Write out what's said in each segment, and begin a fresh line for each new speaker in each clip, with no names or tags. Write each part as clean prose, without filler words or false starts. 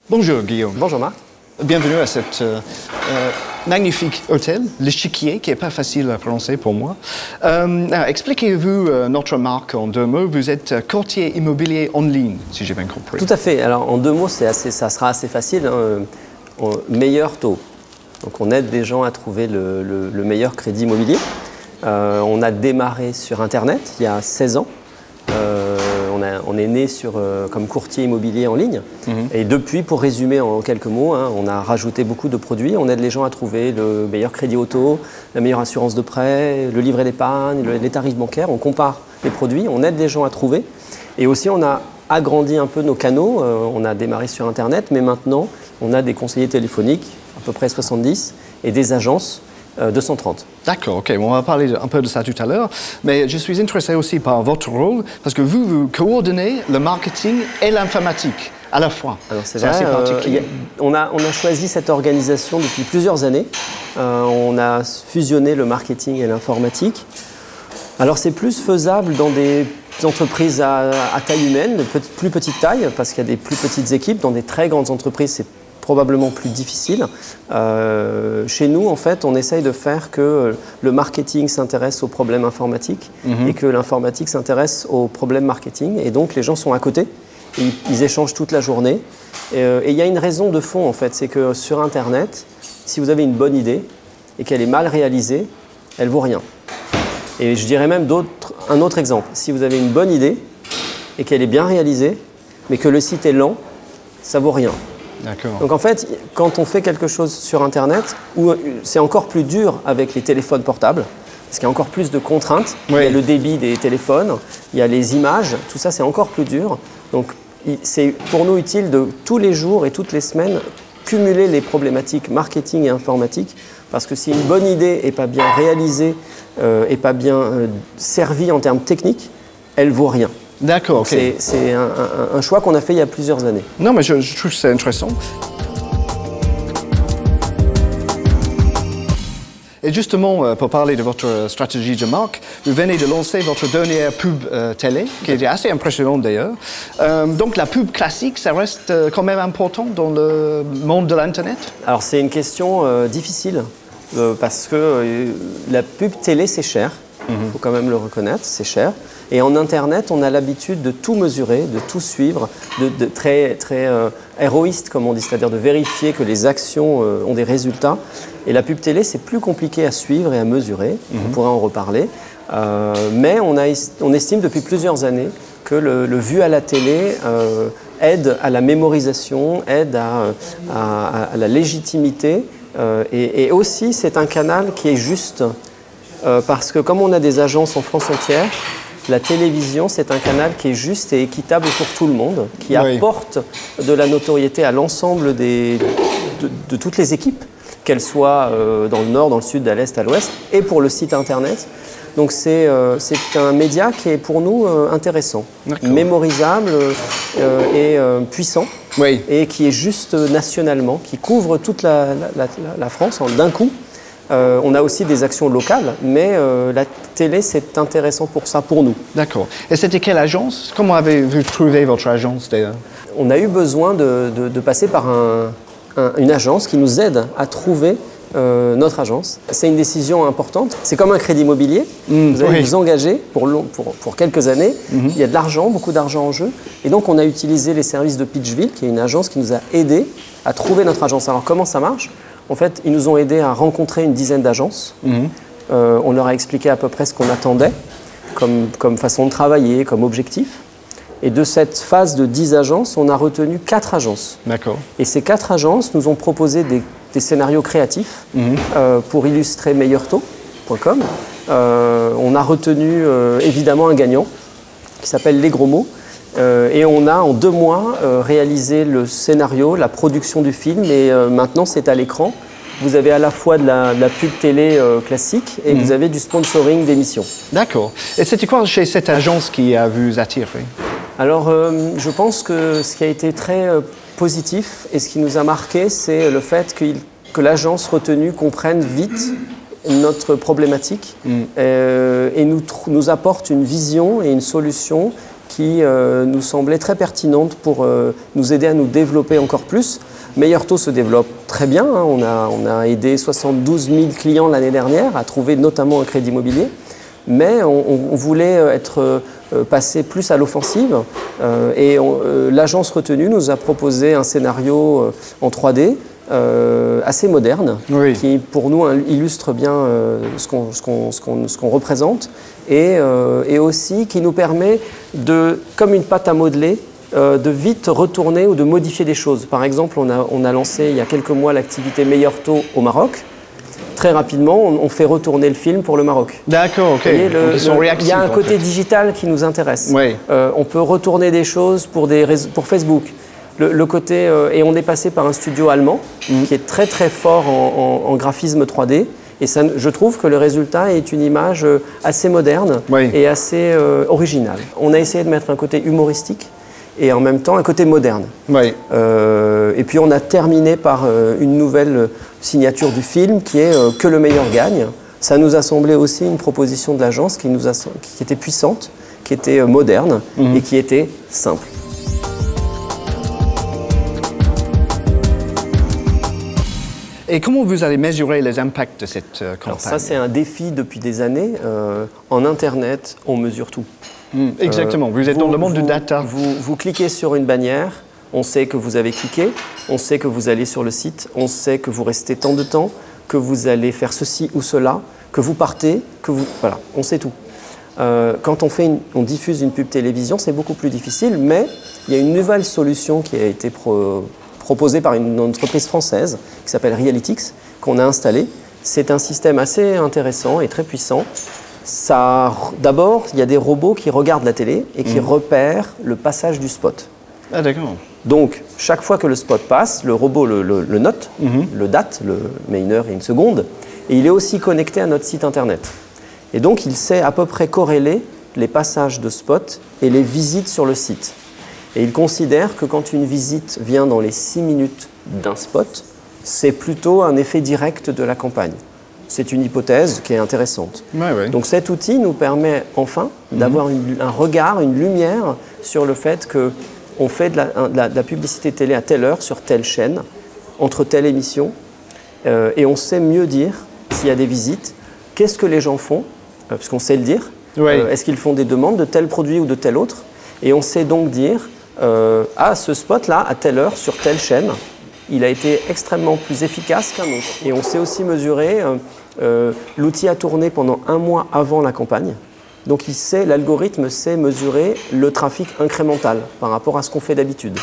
Bonjour Guillaume.
Bonjour Marc.
Bienvenue à cet magnifique hôtel, l'Échiquier, qui n'est pas facile à prononcer pour moi. Expliquez-vous notre marque en 2 mots. Vous êtes courtier immobilier en ligne, si j'ai bien compris.
Tout à fait. Alors en 2 mots, ça sera assez facile. Meilleur taux. Donc on aide les gens à trouver le meilleur crédit immobilier. On a démarré sur Internet il y a 16 ans. On est né comme courtier immobilier en ligne. Et depuis, pour résumer en quelques mots, on a rajouté beaucoup de produits. On aide les gens à trouver le meilleur crédit auto, la meilleure assurance de prêt, le livret d'épargne, les tarifs bancaires. On compare les produits, on aide les gens à trouver. Et aussi, on a agrandi un peu nos canaux. On a démarré sur Internet, mais maintenant, on a des conseillers téléphoniques, à peu près 70, et des agences 230.
D'accord, ok, on va parler un peu de ça tout à l'heure, mais je suis intéressé aussi par votre rôle, parce que vous coordonnez le marketing et l'informatique à la fois.
Alors c'est assez particulier. On a choisi cette organisation depuis plusieurs années. On a fusionné le marketing et l'informatique. Alors c'est plus faisable dans des entreprises à taille humaine, de plus petite taille, parce qu'il y a des plus petites équipes. Dans des très grandes entreprises, c'est probablement plus difficile. Chez nous, en fait, on essaye de faire que le marketing s'intéresse aux problèmes informatiques et que l'informatique s'intéresse aux problèmes marketing. Et donc, les gens sont à côté, et ils échangent toute la journée. Et il y a une raison de fond, en fait, c'est que sur Internet, si vous avez une bonne idée et qu'elle est mal réalisée, elle ne vaut rien. Et je dirais même un autre exemple. Si vous avez une bonne idée et qu'elle est bien réalisée, mais que le site est lent, ça ne vaut rien. Donc en fait, quand on fait quelque chose sur Internet, c'est encore plus dur avec les téléphones portables, parce qu'il y a encore plus de contraintes. Oui. Il y a le débit des téléphones, il y a les images, tout ça c'est encore plus dur. Donc c'est pour nous utile de tous les jours et toutes les semaines cumuler les problématiques marketing et informatique, parce que si une bonne idée n'est pas bien réalisée et pas bien servie en termes techniques, elle ne vaut rien.
D'accord, ok.
C'est un choix qu'on a fait il y a plusieurs années.
Non, mais je trouve que c'est intéressant. Et justement, pour parler de votre stratégie de marque, vous venez de lancer votre dernière pub télé, qui était assez impressionnante d'ailleurs. Donc la pub classique, ça reste quand même important dans le monde de l'Internet? Alors
c'est une question difficile, parce que la pub télé, c'est cher. Il faut quand même le reconnaître, c'est cher. Et en Internet, on a l'habitude de tout mesurer, de tout suivre, de très héroïste, comme on dit, c'est-à-dire de vérifier que les actions ont des résultats. Et la pub télé, c'est plus compliqué à suivre et à mesurer. On pourrait en reparler. Mais on estime depuis plusieurs années que le vu à la télé aide à la mémorisation, aide à la légitimité. Et aussi, c'est un canal qui est juste. Parce que comme on a des agences en France entière, la télévision, c'est un canal qui est juste et équitable pour tout le monde, qui apporte de la notoriété à l'ensemble de toutes les équipes, qu'elles soient dans le nord, dans le sud, à l'est, à l'ouest, et pour le site Internet. Donc c'est un média qui est pour nous intéressant, mémorisable et puissant, et qui est juste nationalement, qui couvre toute la France d'un coup. On a aussi des actions locales, mais la télé, c'est intéressant pour ça, pour nous.
D'accord. Et c'était quelle agence? Comment avez-vous trouvé votre agence d'ailleurs?
On a eu besoin de passer par une agence qui nous aide à trouver notre agence. C'est une décision importante. C'est comme un crédit immobilier. Vous allez vous engager pour quelques années. Il y a de l'argent, beaucoup d'argent en jeu. Et donc, on a utilisé les services de Pitchville, qui est une agence qui nous a aidés à trouver notre agence. Alors, comment ça marche? En fait, ils nous ont aidés à rencontrer une dizaine d'agences. On leur a expliqué à peu près ce qu'on attendait comme façon de travailler, comme objectif. Et de cette phase de 10 agences, on a retenu 4 agences. D'accord. Et ces 4 agences nous ont proposé des scénarios créatifs pour illustrer meilleurtaux.com. On a retenu évidemment un gagnant qui s'appelle Les Gros Mots. Et on a en 2 mois réalisé le scénario, la production du film, et maintenant c'est à l'écran. Vous avez à la fois de la pub télé classique et vous avez du sponsoring d'émissions. D'accord. Et c'était quoi chez cette agence qui vous attire? Alors je pense que ce qui a été très positif et ce qui nous a marqué, c'est le fait que l'agence retenue comprenne vite notre problématique et nous apporte une vision et une solution qui nous semblait très pertinente pour nous aider à nous développer encore plus. Meilleur Taux se développe très bien, hein. On a aidé 72 000 clients l'année dernière à trouver notamment un crédit immobilier, mais on voulait passer plus à l'offensive et l'agence retenue nous a proposé un scénario en 3D assez moderne, oui, qui pour nous illustre bien ce qu'on représente et aussi qui nous permet de, comme une pâte à modeler, de vite retourner ou de modifier des choses. Par exemple, on a lancé il y a quelques mois l'activité Meilleur Taux au Maroc. Très rapidement, on fait retourner le film pour le Maroc.
D'accord, ok.
Il y a un côté digital qui nous intéresse.
Oui.
On peut retourner des choses pour Facebook. Le côté, et on est passé par un studio allemand qui est très très fort en graphisme 3D. Et ça, je trouve que le résultat est une image assez moderne, oui, et assez originale. On a essayé de mettre un côté humoristique et en même temps un côté moderne. Oui. Et puis on a terminé par une nouvelle signature du film qui est Que le meilleur gagne. Ça nous a semblé aussi une proposition de l'agence qui était puissante, qui était moderne et qui était simple.
Et comment vous allez mesurer les impacts de cette campagne?
Alors ça, c'est un défi depuis des années. En Internet, on mesure tout.
Exactement, vous êtes dans le monde du data.
Vous cliquez sur une bannière, on sait que vous avez cliqué, on sait que vous allez sur le site, on sait que vous restez tant de temps, que vous allez faire ceci ou cela, que vous partez, voilà, on sait tout. Quand on diffuse une pub télévision, c'est beaucoup plus difficile, mais il y a une nouvelle solution qui a été proposée par une entreprise française qui s'appelle Realytics, qu'on a installée. C'est un système assez intéressant et très puissant. D'abord, il y a des robots qui regardent la télé et qui repèrent le passage du spot.
Ah d'accord.
Donc, chaque fois que le spot passe, le robot le note, le date, met une heure et une seconde, et il est aussi connecté à notre site internet. Et donc, il sait à peu près corréler les passages de spot et les visites sur le site. Et il considère que quand une visite vient dans les 6 minutes d'un spot, c'est plutôt un effet direct de la campagne. C'est une hypothèse qui est intéressante. Ouais, ouais. Donc cet outil nous permet enfin d'avoir un regard, une lumière sur le fait qu'on fait de la publicité télé à telle heure sur telle chaîne, entre telle émission, et on sait mieux dire s'il y a des visites, qu'est-ce que les gens font, parce qu'on sait le dire, est-ce qu'ils font des demandes de tel produit ou de tel autre, et on sait donc dire ce spot-là, à telle heure, sur telle chaîne, il a été extrêmement plus efficace qu'un autre. Et on sait aussi mesurer, l'outil a tourné pendant 1 mois avant la campagne. Donc l'algorithme sait mesurer le trafic incrémental par rapport à ce qu'on fait d'habitude.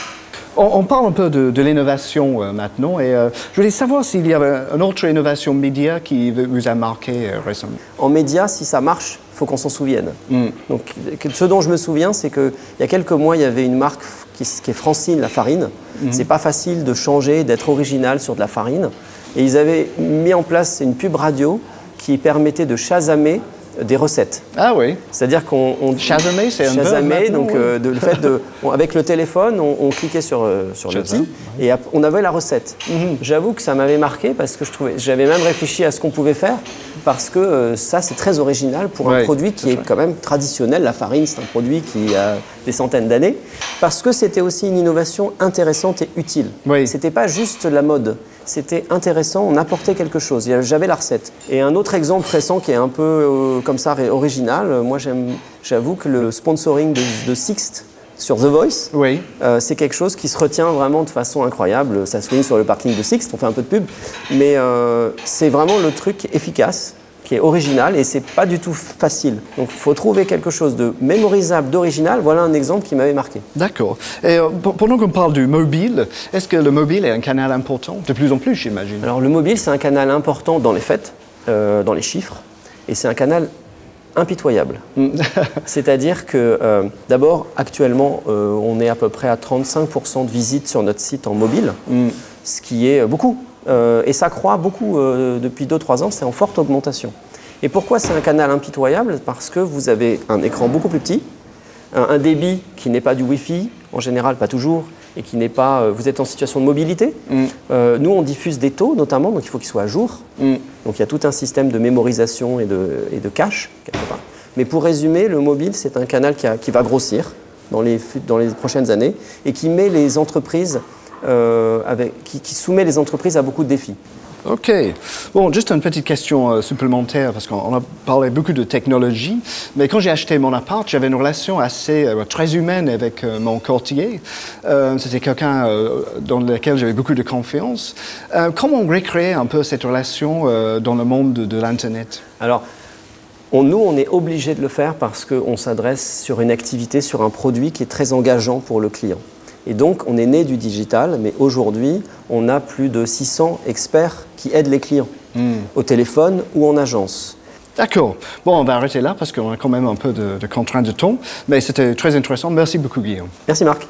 On parle un peu de l'innovation maintenant et je voulais savoir s'il y avait une autre innovation média qui vous a marqué récemment.
En média, si ça marche, il faut qu'on s'en souvienne. Donc, ce dont je me souviens, c'est qu'il y a quelques mois, il y avait une marque qui est Francine, la farine. C'est pas facile de changer, d'être original sur de la farine. Et ils avaient mis en place une pub radio qui permettait de chasamer des recettes.
Ah oui.
C'est-à-dire qu'on
chasamer, c'est un peu
chasamer, donc le fait avec le téléphone, on cliquait sur l'outil et on avait la recette. J'avoue que ça m'avait marqué parce que j'avais même réfléchi à ce qu'on pouvait faire parce que ça c'est très original pour un produit qui est quand même traditionnel. La farine, c'est un produit qui a des centaines d'années parce que c'était aussi une innovation intéressante et utile. C'était pas juste la mode. C'était intéressant, on apportait quelque chose, j'avais la recette. Et un autre exemple récent qui est un peu comme ça original, moi j'avoue que le sponsoring de Sixt sur The Voice, c'est quelque chose qui se retient vraiment de façon incroyable. Ça se finit sur le parking de Sixt, on fait un peu de pub, mais c'est vraiment le truc efficace, qui est original et c'est pas du tout facile. Donc il faut trouver quelque chose de mémorisable, d'original. Voilà un exemple qui m'avait marqué.
D'accord. Et pendant qu'on parle du mobile, est-ce que le mobile est un canal important? De plus en plus, j'imagine.
Alors le mobile, c'est un canal important dans les faits, dans les chiffres, et c'est un canal impitoyable. C'est-à-dire que d'abord, actuellement, on est à peu près à 35% de visites sur notre site en mobile, ce qui est beaucoup. Et ça croît beaucoup depuis 2-3 ans, c'est en forte augmentation. Et pourquoi c'est un canal impitoyable? Parce que vous avez un écran beaucoup plus petit, un débit qui n'est pas du Wi-Fi, en général pas toujours, et qui n'est pas... vous êtes en situation de mobilité. Nous, on diffuse des taux notamment, donc il faut qu'ils soient à jour. Donc il y a tout un système de mémorisation et de cache, quelque part. Mais pour résumer, le mobile, c'est un canal qui va grossir. dans les prochaines années et qui met les entreprises, qui soumet les entreprises à beaucoup de défis.
OK. Bon, juste une petite question supplémentaire, parce qu'on a parlé beaucoup de technologie, mais quand j'ai acheté mon appart, j'avais une relation assez très humaine avec mon courtier. C'était quelqu'un dans lequel j'avais beaucoup de confiance. Comment recréer un peu cette relation dans le monde de l'Internet?
Alors, nous, on est obligé de le faire parce qu'on s'adresse sur une activité, sur un produit qui est très engageant pour le client. Et donc, on est né du digital, mais aujourd'hui, on a plus de 600 experts qui aident les clients, au téléphone ou en agence.
D'accord. Bon, on va arrêter là parce qu'on a quand même un peu de contraintes de temps, mais c'était très intéressant. Merci beaucoup, Guillaume.
Merci, Marc.